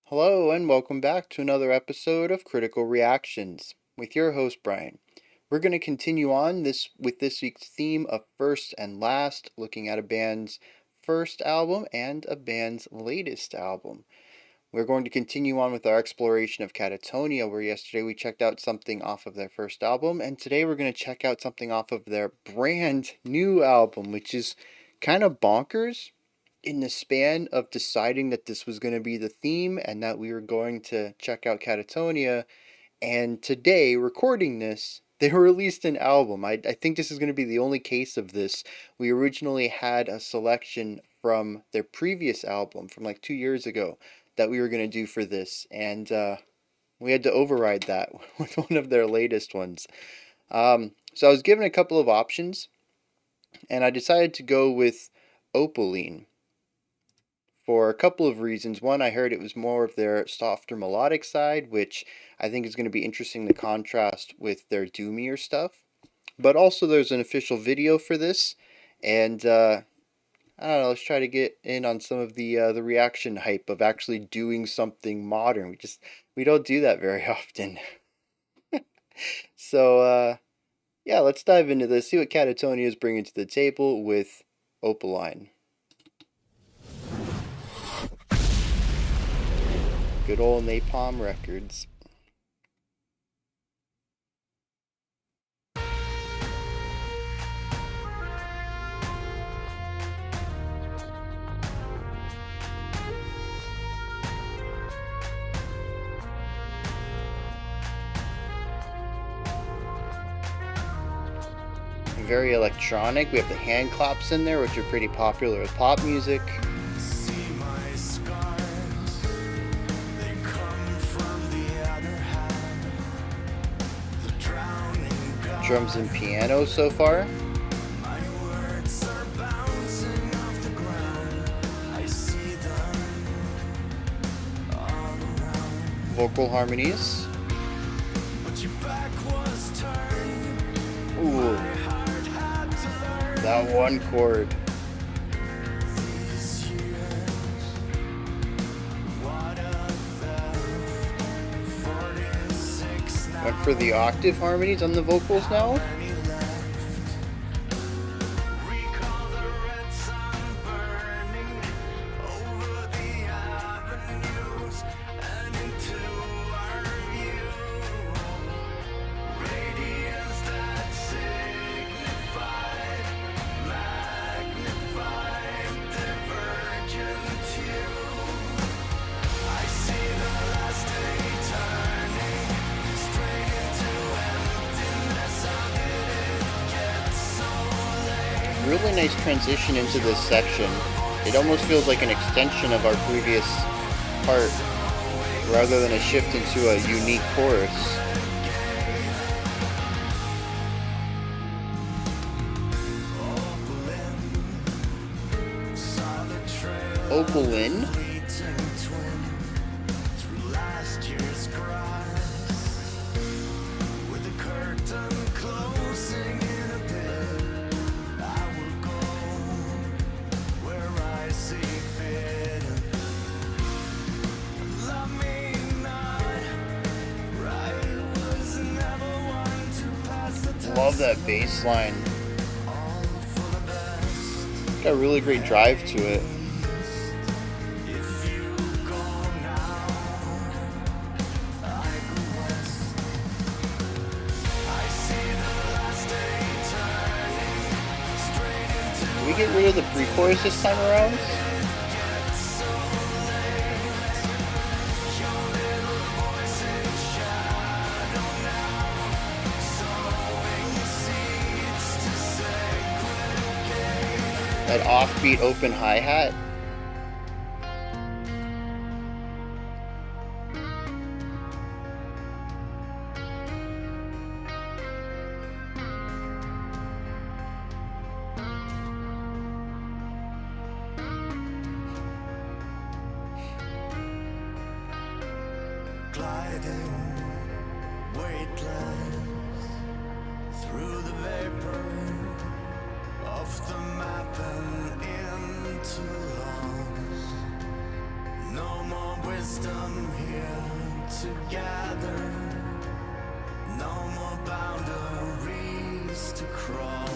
Hello and welcome back to another episode of Critical Reactions with your host Bryan. We're going to continue on with this week's theme of first and last, looking at a band's first album and a band's latest album. We're going to continue on with our exploration of Katatonia, where yesterday we checked out something off of their first album, and today we're going to check out something off of their brand new album, which is kind of bonkers in the span of deciding that this was going to be the theme and that we were going to check out Katatonia, and today, recording this, they released an album. I think this is going to be the only case of this. We originally had a selection from their previous album from like 2 years ago that we were going to do for this, and we had to override that with one of their latest ones. So I was given a couple of options, and I decided to go with Opaline for a couple of reasons. One, I heard it was more of their softer melodic side, which I think is going to be interesting to contrast with their doomier stuff. But also, there's an official video for this, and I don't know. Let's try to get in on some of the reaction hype of actually doing something modern. We don't do that very often. So yeah, let's dive into this. See what Katatonia is bringing to the table with Opaline. Good old Napalm Records. Very electronic. We have the hand claps in there, which are pretty popular with pop music. Drums and piano so far. Vocal harmonies. Ooh, that one chord. Went for the octave harmonies on the vocals now. Really nice transition into this section. It almost feels like an extension of our previous part rather than a shift into a unique chorus. Opaline. Love that bass line. Got a really great drive to it. Did we get rid of the pre-chorus this time around? That offbeat open hi-hat. Gliding, weightless, through the vapor of the map and into loss. No more wisdom. wisdom here together. No more boundaries to cross.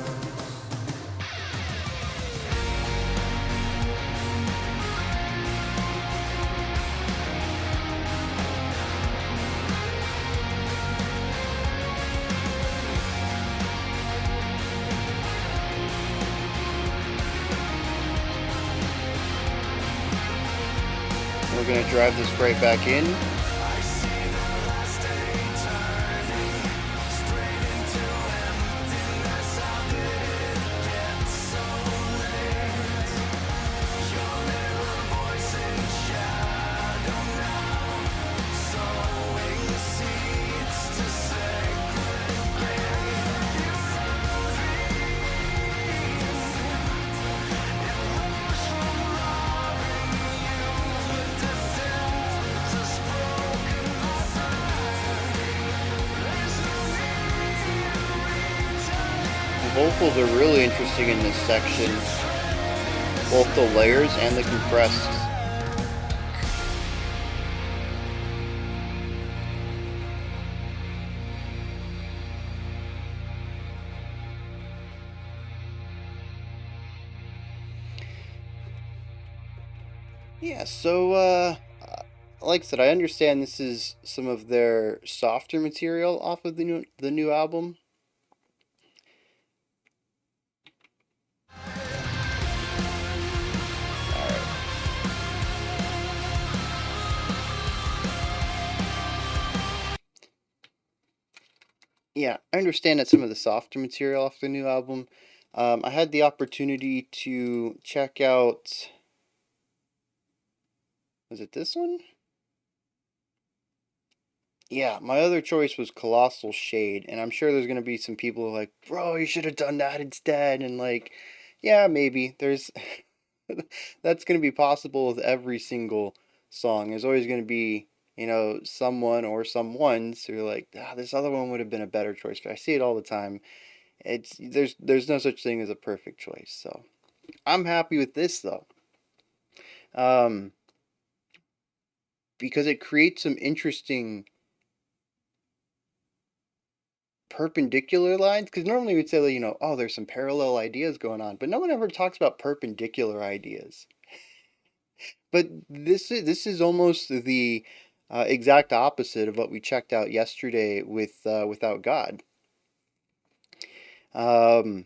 We're going to drive this right back in. I see the last day turning straight into emptiness. How did it get so late? Your mirror voice in shadow now, sowing seeds to segregate. You rose from loving you, destined to spoken The vocals are really interesting in this section, both the layers and the compressed. Yeah, so like I said, I understand this is some of their softer material off of the new album. Yeah, I understand that some of the softer material off the new album. I had the opportunity to check out. Was it this one? Yeah, my other choice was Colossal Shade, and I'm sure there's gonna be some people who are like, bro, you should have done that instead. And like, yeah, maybe there's that's gonna be possible with every single song. There's always gonna be, someone or someones who are like, this other one would have been a better choice. But I see it all the time. There's no such thing as a perfect choice. So I'm happy with this though. Um, because it creates some interesting perpendicular lines, because normally we'd say, oh, there's some parallel ideas going on, but no one ever talks about perpendicular ideas. But this is almost the exact opposite of what we checked out yesterday with Without God. And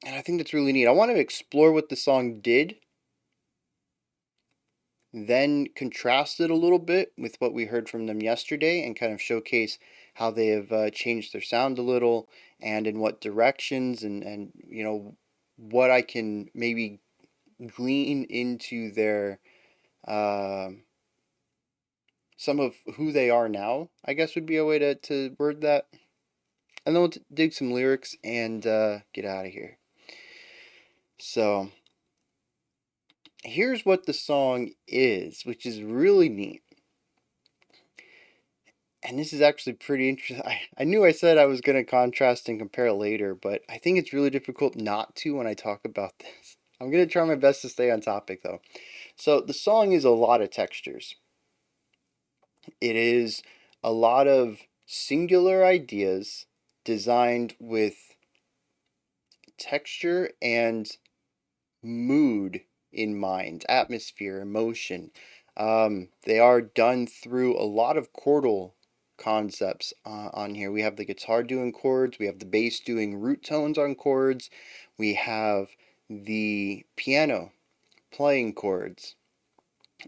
I think that's really neat. I want to explore what the song did, then contrast it a little bit with what we heard from them yesterday, and kind of showcase how they have changed their sound a little, and in what directions, and what I can maybe glean into their some of who they are now, I guess would be a way to word that. And then we'll dig some lyrics and get out of here. So here's what the song is, which is really neat. And this is actually pretty interesting. I knew I said I was going to contrast and compare later, but I think it's really difficult not to when I talk about this. I'm going to try my best to stay on topic though. So the song is a lot of textures. It is a lot of singular ideas designed with texture and mood in mind, atmosphere, emotion. They are done through a lot of chordal concepts on here. We have the guitar doing chords, we have the bass doing root tones on chords, we have the piano playing chords.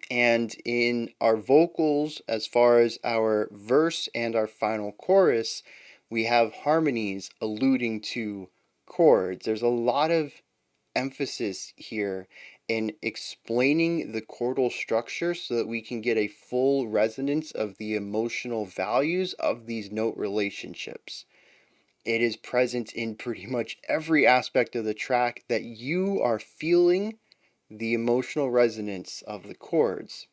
And in our vocals, as far as our verse and our final chorus, we have harmonies alluding to chords. There's a lot of emphasis here in explaining the chordal structure so that we can get a full resonance of the emotional values of these note relationships. It is present in pretty much every aspect of the track that you are feeling the emotional resonance of the chords.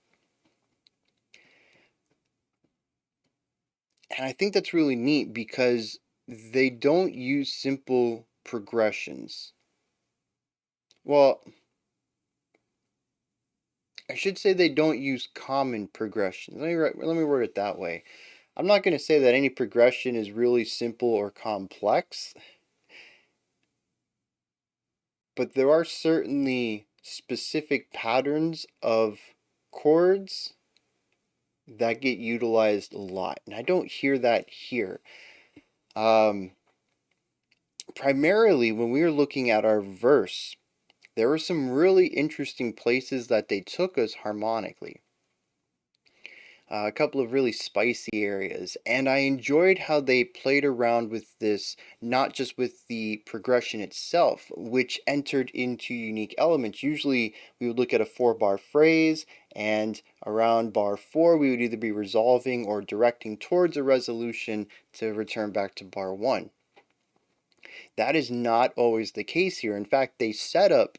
And I think that's really neat because they don't use simple progressions. Well, I should say they don't use common progressions. Let me word it that way. I'm not going to say that any progression is really simple or complex, but there are certainly specific patterns of chords that get utilized a lot, and I don't hear that here. Um, Primarily, when we were looking at our verse, there were some really interesting places that they took us harmonically. A couple of really spicy areas, and I enjoyed how they played around with this, not just with the progression itself, which entered into unique elements. Usually, we would look at a 4-bar phrase, and around bar 4, we would either be resolving or directing towards a resolution to return back to bar 1. That is not always the case here. In fact, they set up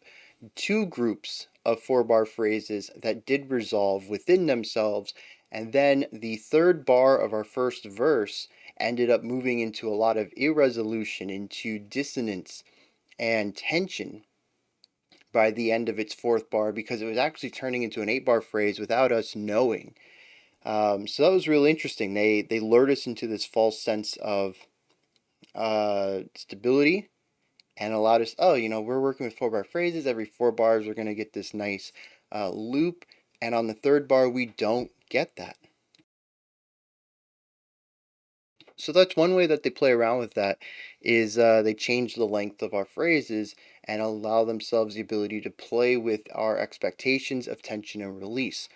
two groups of 4-bar phrases that did resolve within themselves, and then the third bar of our first verse ended up moving into a lot of irresolution, into dissonance and tension by the end of its fourth bar, because it was actually turning into an 8-bar phrase without us knowing. So that was really interesting. They lured us into this false sense of stability and allowed us, oh, we're working with 4-bar phrases. Every 4 bars, we're going to get this nice loop. And on the third bar, we don't get that. So that's one way that they play around with that, is they change the length of our phrases and allow themselves the ability to play with our expectations of tension and release.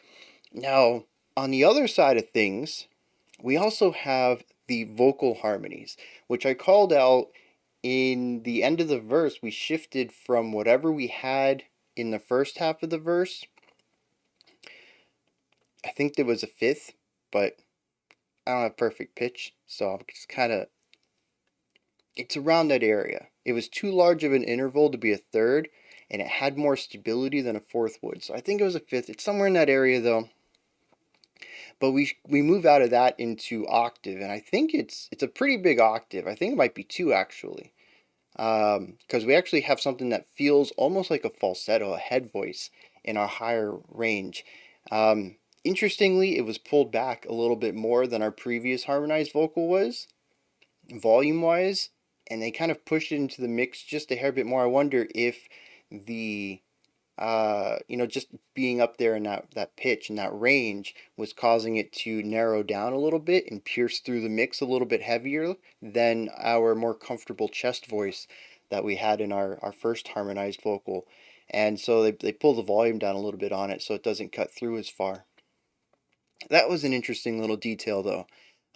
Now, on the other side of things, we also have the vocal harmonies, which I called out in the end of the verse. We shifted from whatever we had in the first half of the verse. I think there was a fifth, but I don't have perfect pitch, so I'm just kind of, it's around that area. It was too large of an interval to be a third, and it had more stability than a fourth would. So I think it was a fifth. It's somewhere in that area though. But we move out of that into octave, and I think it's a pretty big octave. I think it might be two actually, because we actually have something that feels almost like a falsetto, a head voice in our higher range. Interestingly, it was pulled back a little bit more than our previous harmonized vocal was, volume wise, and they kind of pushed it into the mix just a hair bit more. I wonder if the just being up there in that pitch and that range was causing it to narrow down a little bit and pierce through the mix a little bit heavier than our more comfortable chest voice that we had in our first harmonized vocal. And so they pull the volume down a little bit on it so it doesn't cut through as far. That was an interesting little detail though.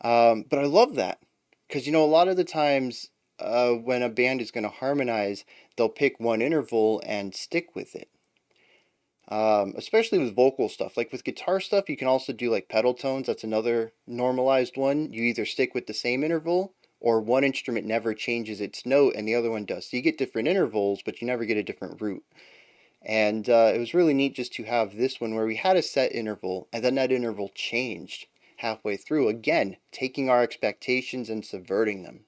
But I love that because, a lot of the times when a band is going to harmonize, they'll pick one interval and stick with it. Especially with vocal stuff. Like with guitar stuff, you can also do like pedal tones. That's another normalized one. You either stick with the same interval, or one instrument never changes its note and the other one does. So you get different intervals, but you never get a different root. And it was really neat just to have this one where we had a set interval, and then that interval changed halfway through, again, taking our expectations and subverting them.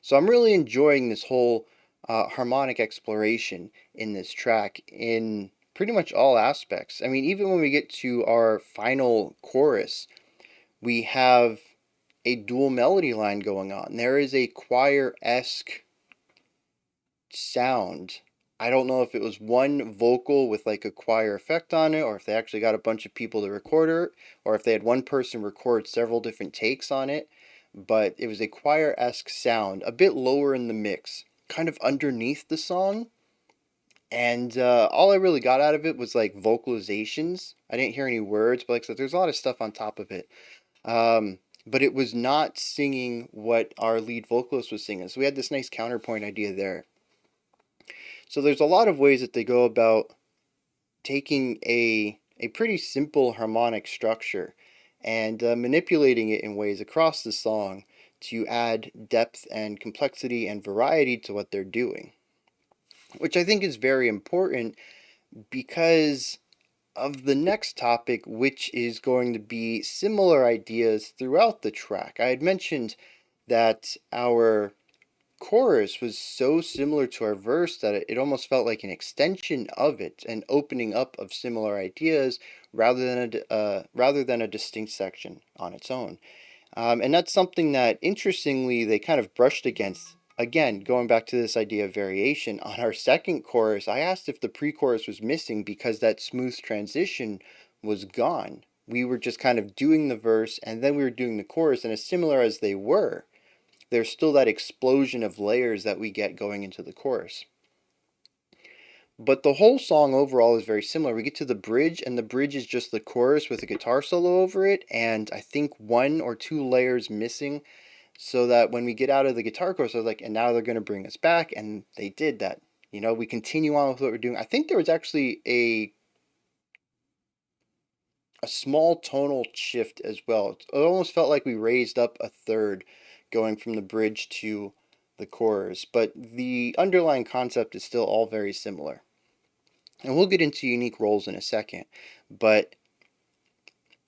So I'm really enjoying this whole harmonic exploration in this track in pretty much all aspects. I mean, even when we get to our final chorus, we have a dual melody line going on. There is a choir-esque sound. I don't know if it was one vocal with like a choir effect on it, or if they actually got a bunch of people to record it, or if they had one person record several different takes on it. But it was a choir-esque sound, a bit lower in the mix, kind of underneath the song. And all I really got out of it was like vocalizations. I didn't hear any words, but like I said, there's a lot of stuff on top of it. But it was not singing what our lead vocalist was singing. So we had this nice counterpoint idea there. So there's a lot of ways that they go about taking a pretty simple harmonic structure and manipulating it in ways across the song to add depth and complexity and variety to what they're doing, which I think is very important because of the next topic, which is going to be similar ideas throughout the track. I had mentioned that our chorus was so similar to our verse that it almost felt like an extension of it, an opening up of similar ideas rather than a distinct section on its own. And that's something that, interestingly, they kind of brushed against. Again, going back to this idea of variation, on our second chorus, I asked if the pre chorus was missing because that smooth transition was gone. We were just kind of doing the verse and then we were doing the chorus, and as similar as they were, there's still that explosion of layers that we get going into the chorus. But the whole song overall is very similar. We get to the bridge, and the bridge is just the chorus with a guitar solo over it, and I think one or two layers missing, so that when we get out of the guitar chorus, I was like, and now they're going to bring us back, and they did that. You know, we continue on with what we're doing. I think there was actually a small tonal shift as well. It almost felt like we raised up a third going from the bridge to the chorus, but the underlying concept is still all very similar. And we'll get into unique roles in a second. But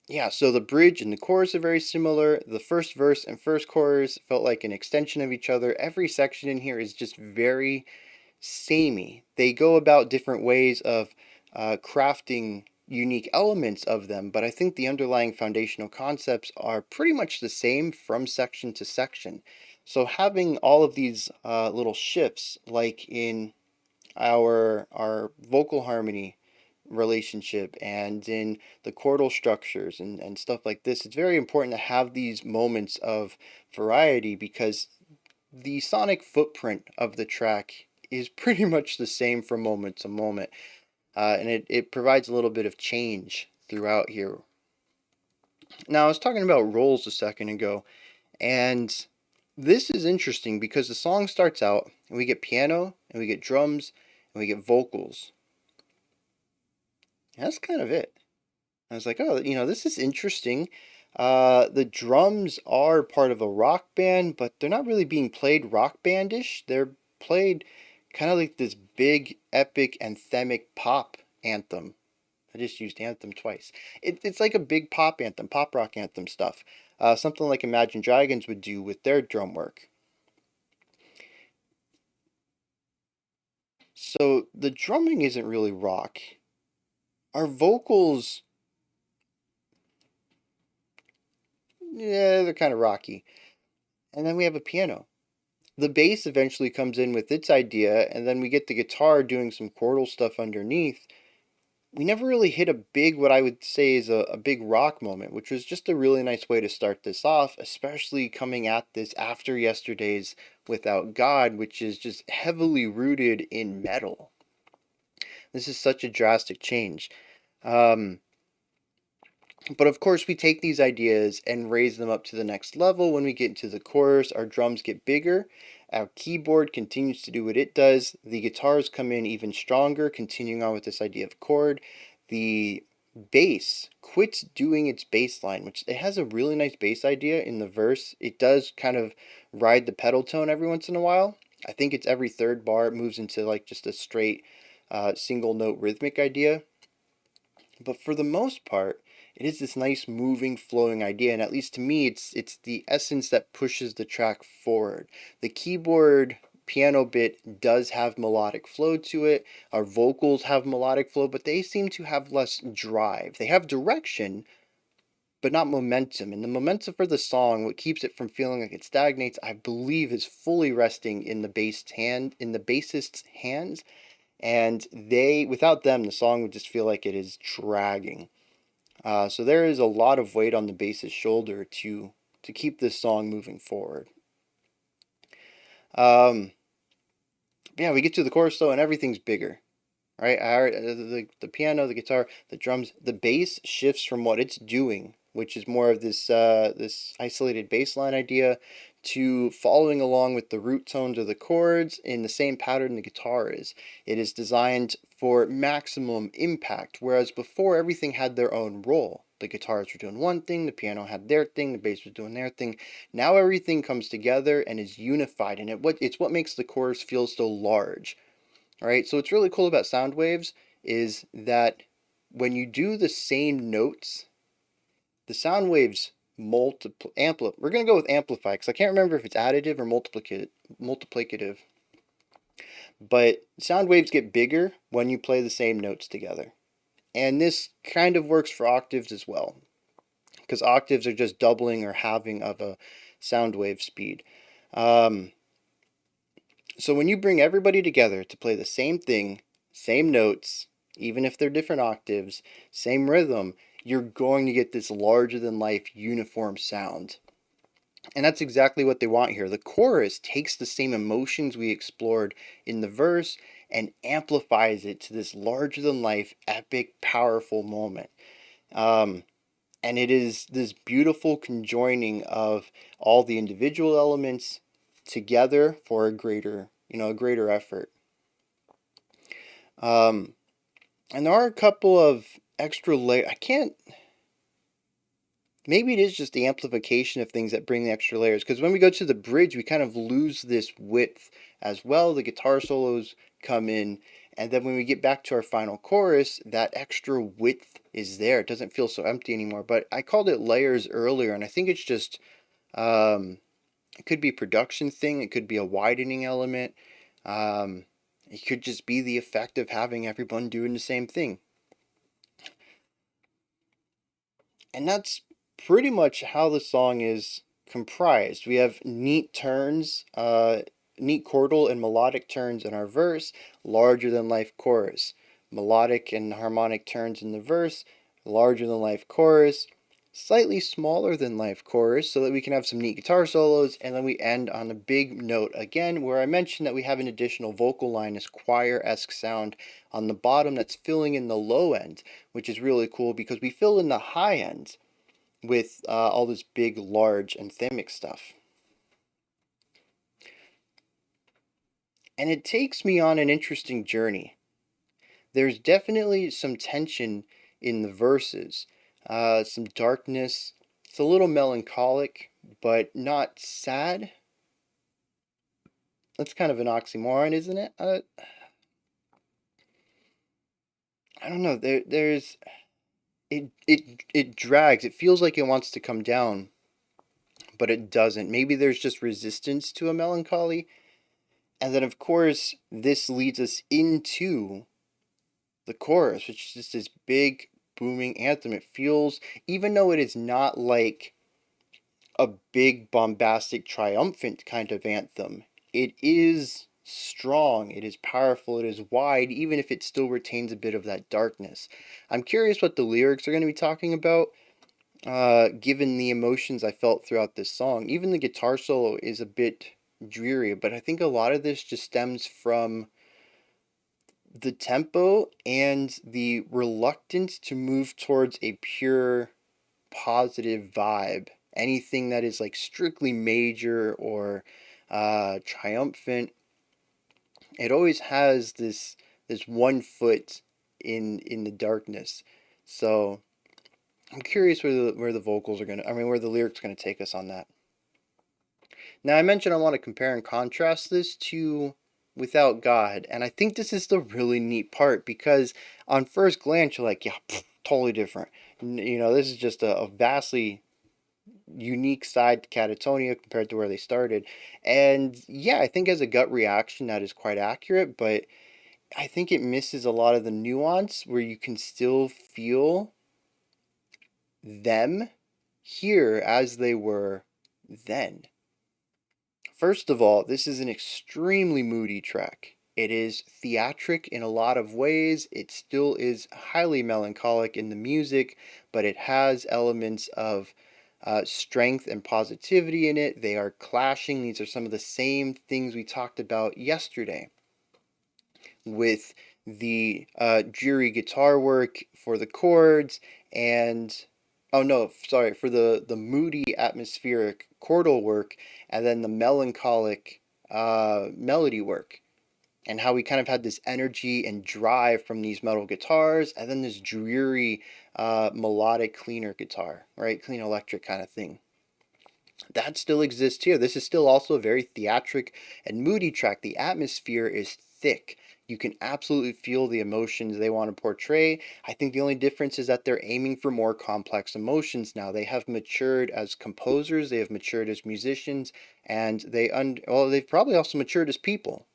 yeah, so the bridge and the chorus are very similar. The first verse and first chorus felt like an extension of each other. Every section in here is just very samey. They go about different ways of crafting unique elements of them, but I think the underlying foundational concepts are pretty much the same from section to section. So having all of these little shifts, like in our vocal harmony relationship and in the chordal structures and stuff like this, it's very important to have these moments of variety because the sonic footprint of the track is pretty much the same from moment to moment. And it provides a little bit of change throughout here. Now, I was talking about roles a second ago, and this is interesting because the song starts out and we get piano and we get drums and we get vocals. And that's kind of it. I was like, oh, this is interesting. The drums are part of a rock band, but they're not really being played rock bandish. They're played kind of like this big, epic, anthemic pop anthem. I just used anthem twice. It's like a big pop anthem, pop rock anthem stuff. Something like Imagine Dragons would do with their drum work. So the drumming isn't really rock. Our vocals, yeah, they're kind of rocky. And then we have a piano. The bass eventually comes in with its idea, and then we get the guitar doing some chordal stuff underneath. We never really hit a big, what I would say is a big rock moment, which was just a really nice way to start this off, especially coming at this after yesterday's Without God, which is just heavily rooted in metal. This is such a drastic change. Um, But of course, we take these ideas and raise them up to the next level. When we get into the chorus, our drums get bigger. Our keyboard continues to do what it does. The guitars come in even stronger, continuing on with this idea of chord. The bass quits doing its bass line, which it has a really nice bass idea in the verse. It does kind of ride the pedal tone every once in a while. I think it's every third bar it moves into like just a straight single note rhythmic idea. But for the most part, it is this nice moving flowing idea, and at least to me it's the essence that pushes the track forward. The keyboard piano bit does have melodic flow to it. Our vocals have melodic flow, but they seem to have less drive. They have direction, but not momentum. And the momentum for the song, what keeps it from feeling like it stagnates, I believe, is fully resting in the bassist's hands. And without them, the song would just feel like it is dragging. So there is a lot of weight on the bass's shoulder to keep this song moving forward. Um, yeah, we get to the chorus though, and everything's bigger, right? The piano, the guitar, the drums, the bass shifts from what it's doing, which is more of this isolated bass line idea, to following along with the root tones of the chords in the same pattern the guitar is. It is designed for maximum impact, whereas before everything had their own role. The guitars were doing one thing, the piano had their thing, the bass was doing their thing. Now everything comes together and is unified, and it's what makes the chorus feel so large. All right, so what's really cool about sound waves is that when you do the same notes, the sound waves we're going to go with amplify because I can't remember if it's additive or multiplicative. But sound waves get bigger when you play the same notes together. And this kind of works for octaves as well, because octaves are just doubling or halving of a sound wave speed. Um, so when you bring everybody together to play the same thing, same notes, even if they're different octaves, same rhythm, you're going to get this larger than life uniform sound. And that's exactly what they want here. The chorus takes the same emotions we explored in the verse and amplifies it to this larger than life, epic, powerful moment. Um, and it is this beautiful conjoining of all the individual elements together for a greater effort. Um, and there are a couple of extra layers. I can't. Maybe it is just the amplification of things that bring the extra layers. Because when we go to the bridge, we kind of lose this width as well. The guitar solos come in. And then when we get back to our final chorus, that extra width is there. It doesn't feel so empty anymore. But I called it layers earlier, and I think it's just, it could be a production thing. It could be a widening element. Um, it could just be the effect of having everyone doing the same thing. And that's pretty much how the song is comprised. We have neat turns, neat chordal and melodic turns in our verse, larger than life chorus. Melodic and harmonic turns in the verse, larger than life chorus, slightly smaller than life chorus so that we can have some neat guitar solos, and then we end on a big note again where I mentioned that we have an additional vocal line, this choir-esque sound on the bottom that's filling in the low end, which is really cool because we fill in the high end with all this big, large anthemic stuff. And it takes me on an interesting journey. There's definitely some tension in the verses, some darkness. It's a little melancholic, but not sad. That's kind of an oxymoron, isn't it? I don't know. There's it drags. It feels like it wants to come down, but it doesn't. Maybe there's just resistance to a melancholy. And then, of course, this leads us into the chorus, which is just this big, booming anthem. It feels, even though it is not like a big, bombastic, triumphant kind of anthem, it is strong, it is powerful, it is wide, even if it still retains a bit of that darkness. I'm curious what the lyrics are going to be talking about. Given the emotions I felt throughout this song, even the guitar solo is a bit dreary, but I think a lot of this just stems from the tempo and the reluctance to move towards a pure positive vibe. Anything that is like strictly major or triumphant, it always has this one foot in the darkness. So I'm curious where the vocals are gonna. I mean, where the lyrics are gonna take us on that. Now, I mentioned I want to compare and contrast this to Without God, and I think this is the really neat part because on first glance, you're like, yeah, pff, totally different. This is just a vastly unique side to Katatonia compared to where they started. And yeah, I think as a gut reaction, that is quite accurate, but I think it misses a lot of the nuance where you can still feel them here as they were then. First of all, this is an extremely moody track. It is theatric in a lot of ways. It still is highly melancholic in the music, but it has elements of strength and positivity in it. They are clashing. These are some of the same things we talked about yesterday with the dreary guitar work for the chords and oh no, sorry, for the moody atmospheric chordal work and then the melancholic melody work, and how we kind of had this energy and drive from these metal guitars and then this dreary melodic cleaner guitar, right? Clean electric kind of thing. That still exists here. This is still also a very theatric and moody track. The atmosphere is thick. You can absolutely feel the emotions they want to portray. I think the only difference is that they're aiming for more complex emotions now. They have matured as composers, they have matured as musicians, and they've probably also matured as people.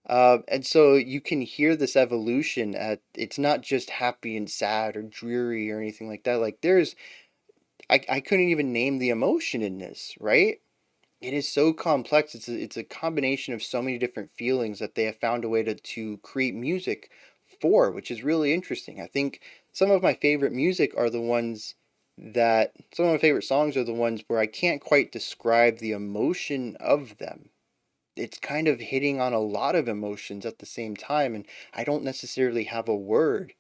And so you can hear this evolution. It's not just happy and sad or dreary or anything like that. Like I couldn't even name the emotion in this, right? It is so complex. It's a combination of so many different feelings that they have found a way to create music for, which is really interesting. I think some of my favorite music are the ones some of my favorite songs are the ones where I can't quite describe the emotion of them. It's kind of hitting on a lot of emotions at the same time, and I don't necessarily have a word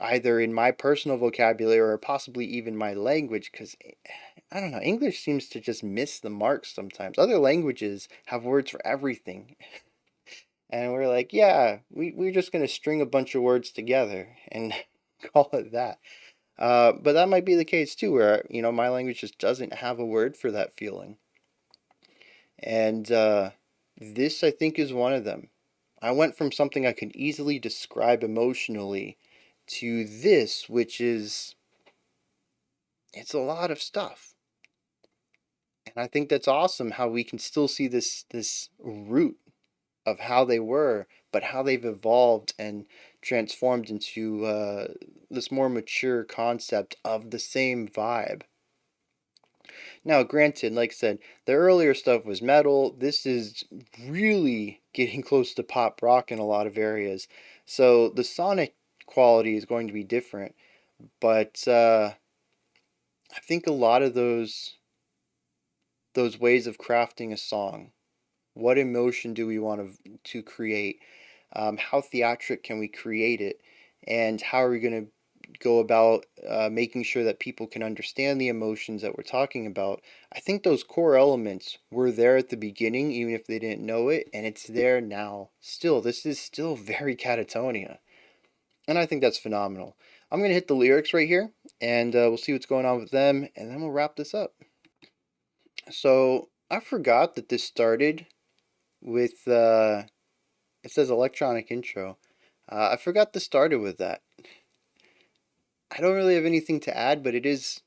either in my personal vocabulary or possibly even my language, because I don't know, English seems to just miss the mark sometimes. Other languages have words for everything. And we're like, yeah, we're just going to string a bunch of words together and call it that. But that might be the case too, where, my language just doesn't have a word for that feeling. And this, I think, is one of them. I went from something I could easily describe emotionally to this, which is, it's a lot of stuff. And I think that's awesome how we can still see this root of how they were, but how they've evolved and transformed into this more mature concept of the same vibe. Now, granted, like I said, the earlier stuff was metal. This is really getting close to pop rock in a lot of areas. So the sonic quality is going to be different. But I think a lot of those ways of crafting a song, what emotion do we want to create? How theatric can we create it? And how are we going to go about making sure that people can understand the emotions that we're talking about? I think those core elements were there at the beginning, even if they didn't know it, and it's there now. Still, this is still very Katatonia. And I think that's phenomenal. I'm going to hit the lyrics right here, and we'll see what's going on with them, and then we'll wrap this up. So, I forgot that this started with, it says electronic intro. I forgot this started with that. I don't really have anything to add, but it is,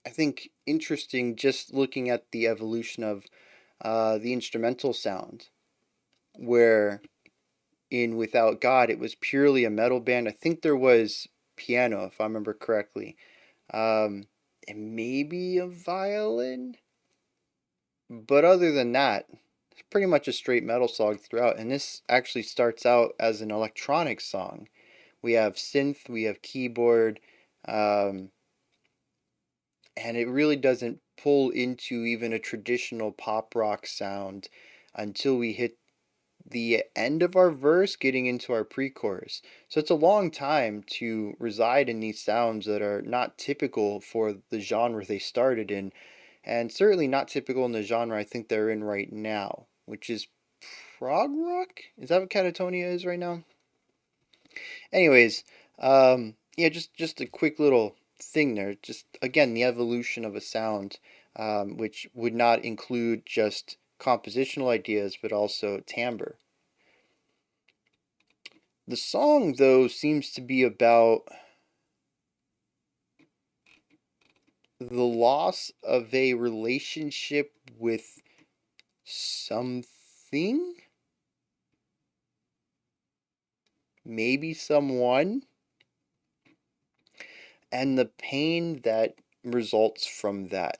I think, interesting just looking at the evolution of the instrumental sound, where in Without God it was purely a metal band. I think there was piano, if I remember correctly, and maybe a violin, but other than that, it's pretty much a straight metal song throughout. And this actually starts out as an electronic song. We have synth, we have keyboard, um, and it really doesn't pull into even a traditional pop rock sound until we hit the end of our verse, getting into our pre-chorus. So it's a long time to reside in these sounds that are not typical for the genre they started in, and certainly not typical in the genre I think they're in right now, which is prog rock. Is that what Katatonia is right now? Anyways, yeah, just a quick little thing there. Just again, the evolution of a sound, which would not include just compositional ideas, but also timbre. The song, though, seems to be about the loss of a relationship with something, maybe someone, and the pain that results from that,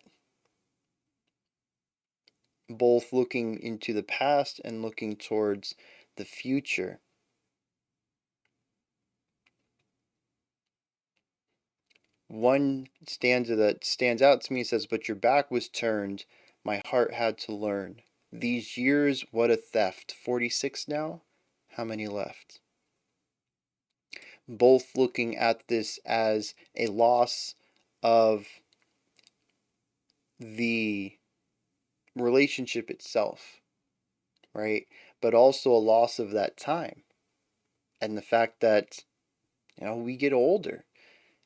both looking into the past and looking towards the future. One stanza that stands out to me says, "But your back was turned, my heart had to learn. These years, what a theft. 46 now? How many left?" Both looking at this as a loss of the relationship itself, right? But also a loss of that time and the fact that, we get older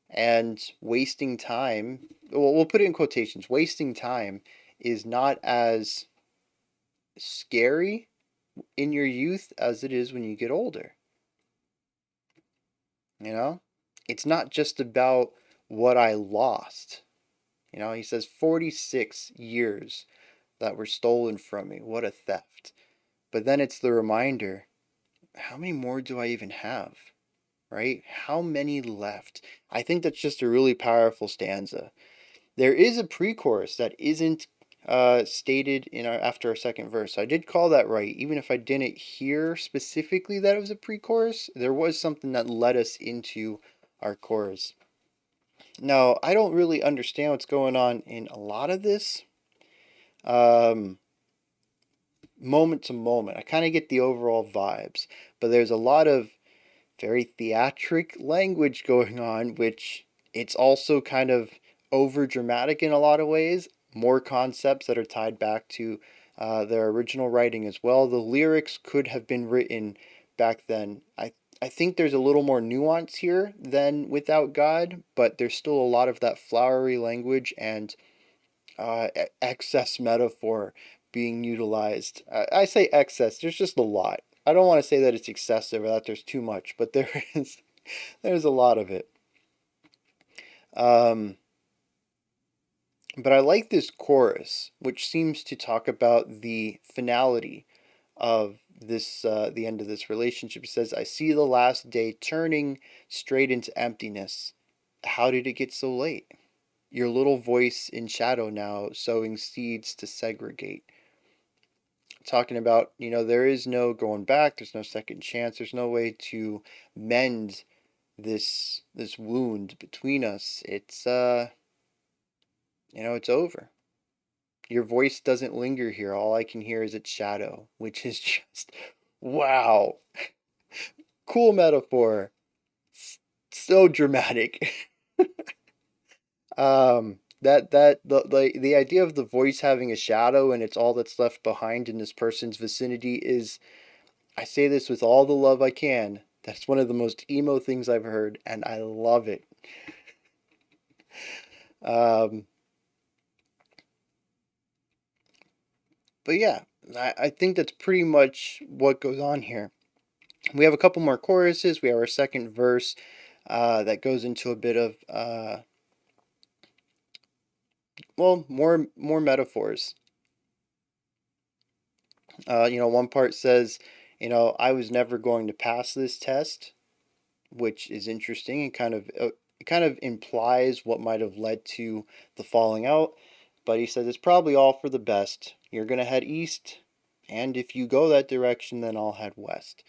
and wasting time, well, we'll put it in quotations, wasting time is not as scary in your youth as it is when you get older. You know, it's not just about what I lost. You know, he says 46 years that were stolen from me. What a theft. But then it's the reminder, how many more do I even have? Right? How many left? I think that's just a really powerful stanza. There is a pre-chorus that isn't stated in our after our second verse. So I did call that right, even if I didn't hear specifically that it was a pre-chorus. There was something that led us into our chorus. Now, I don't really understand what's going on in a lot of this, um, moment to moment. I kind of get the overall vibes, but there's a lot of very theatric language going on, which it's also kind of over dramatic in a lot of ways. More concepts that are tied back to their original writing as well. The lyrics could have been written back then. I think there's a little more nuance here than Without God, but there's still a lot of that flowery language and excess metaphor being utilized. I say excess, there's just a lot. I don't want to say that it's excessive or that there's too much, but there's a lot of it. Um, but I like this chorus, which seems to talk about the finality of this the end of this relationship. It says, "I see the last day turning straight into emptiness. How did it get so late? Your little voice in shadow now, sowing seeds to segregate." Talking about, there is no going back, there's no second chance, there's no way to mend this wound between us. It's over. Your voice doesn't linger here. All I can hear is its shadow, which is just wow. Cool metaphor. So dramatic. The idea of the voice having a shadow and it's all that's left behind in this person's vicinity is, I say this with all the love I can. That's one of the most emo things I've heard, and I love it. Um, but yeah, I think that's pretty much what goes on here. We have a couple more choruses. We have our second verse that goes into a bit of, well, more metaphors. One part says, I was never going to pass this test, which is interesting and kind of implies what might have led to the falling out. But he says it's probably all for the best. You're gonna head east, and if you go that direction, then I'll head west.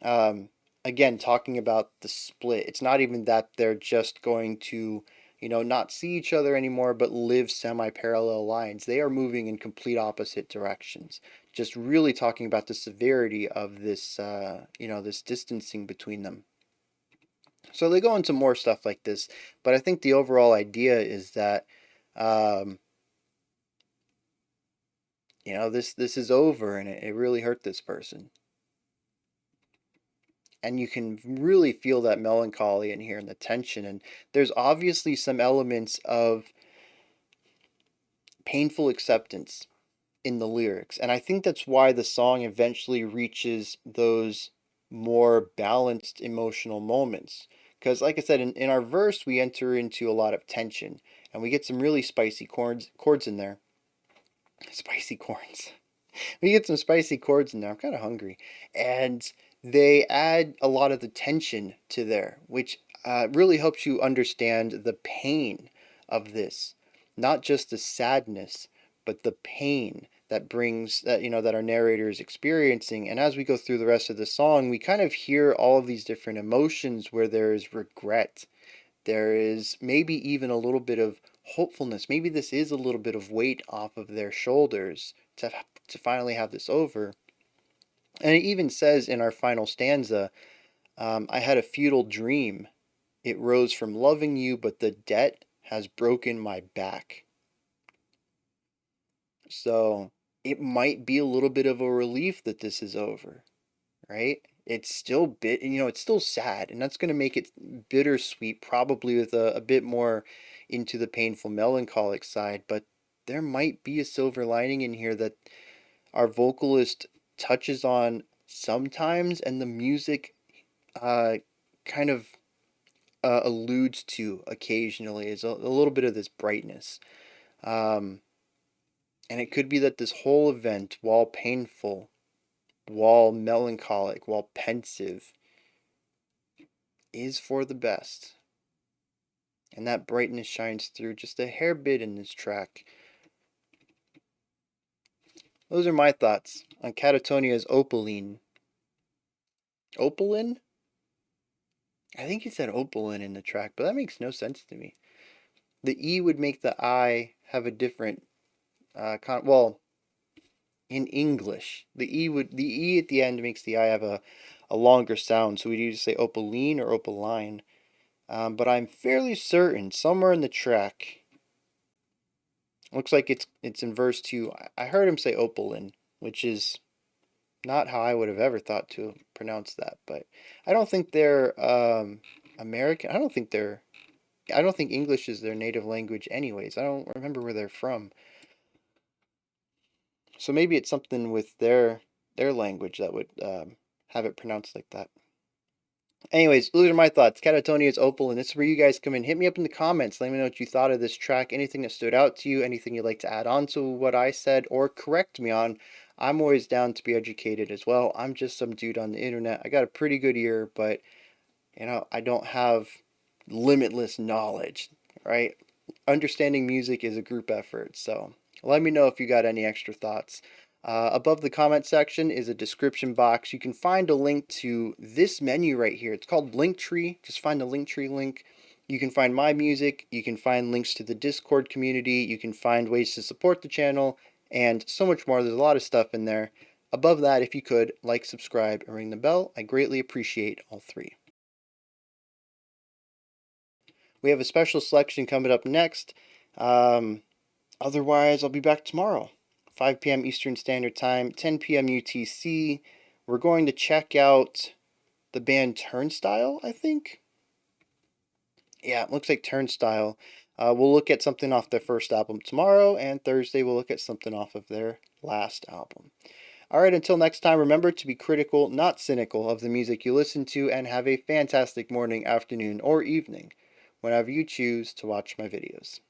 Um, Again, talking about the split. It's not even that they're just going to, not see each other anymore, but live semi-parallel lines. They are moving in complete opposite directions. Just really talking about the severity of this, this distancing between them. So they go into more stuff like this, but I think the overall idea is that, um, this is over, and it really hurt this person, and you can really feel that melancholy in here and the tension, and there's obviously some elements of painful acceptance in the lyrics, and I think that's why the song eventually reaches those more balanced emotional moments. Because, like I said, in our verse, we enter into a lot of tension, and we get some really spicy chords in there. Spicy chords. We get some spicy chords in there. I'm kind of hungry. And they add a lot of the tension to there, which really helps you understand the pain of this. Not just the sadness, but the pain that brings that our narrator is experiencing. And as we go through the rest of the song, we kind of hear all of these different emotions where there is regret. There is maybe even a little bit of hopefulness. Maybe this is a little bit of weight off of their shoulders to finally have this over. And it even says in our final stanza, I had a futile dream. It rose from loving you, but the debt has broken my back. So it might be a little bit of a relief that this is over, right? It's still it's still sad, and that's going to make it bittersweet, probably with a bit more into the painful melancholic side. But there might be a silver lining in here that our vocalist touches on sometimes, and the music uh, kind of alludes to occasionally, is a little bit of this brightness. Um, and it could be that this whole event, while painful, while melancholic, while pensive, is for the best. And that brightness shines through just a hair bit in this track. Those are my thoughts on Katatonia's Opaline. Opaline? I think he said Opaline in the track, but that makes no sense to me. The E would make the I have a different, well, in English, the E at the end makes the I have a longer sound, so we'd either say Opaline or Opaline. But I'm fairly certain somewhere in the track, looks like it's in verse 2. I heard him say Opaline, which is not how I would have ever thought to pronounce that. But I don't think they're American. I don't think English is their native language, anyways. I don't remember where they're from. So maybe it's something with their language that would have it pronounced like that. Anyways, those are my thoughts. Katatonia's Opal, and this is where you guys come in. Hit me up in the comments. Let me know what you thought of this track. Anything that stood out to you, anything you'd like to add on to what I said, or correct me on. I'm always down to be educated as well. I'm just some dude on the internet. I got a pretty good ear, but I don't have limitless knowledge, right? Understanding music is a group effort, so let me know if you got any extra thoughts. Above the comment section is a description box. You can find a link to this menu right here. It's called Linktree. Just find the Linktree link. You can find my music. You can find links to the Discord community. You can find ways to support the channel and so much more. There's a lot of stuff in there. Above that, if you could, like, subscribe, and ring the bell. I greatly appreciate all three. We have a special selection coming up next. Otherwise, I'll be back tomorrow, 5 p.m. Eastern Standard Time, 10 p.m. UTC. We're going to check out the band Turnstile, I think. Yeah, it looks like Turnstile. We'll look at something off their first album tomorrow, and Thursday we'll look at something off of their last album. All right, until next time, remember to be critical, not cynical, of the music you listen to, and have a fantastic morning, afternoon, or evening whenever you choose to watch my videos.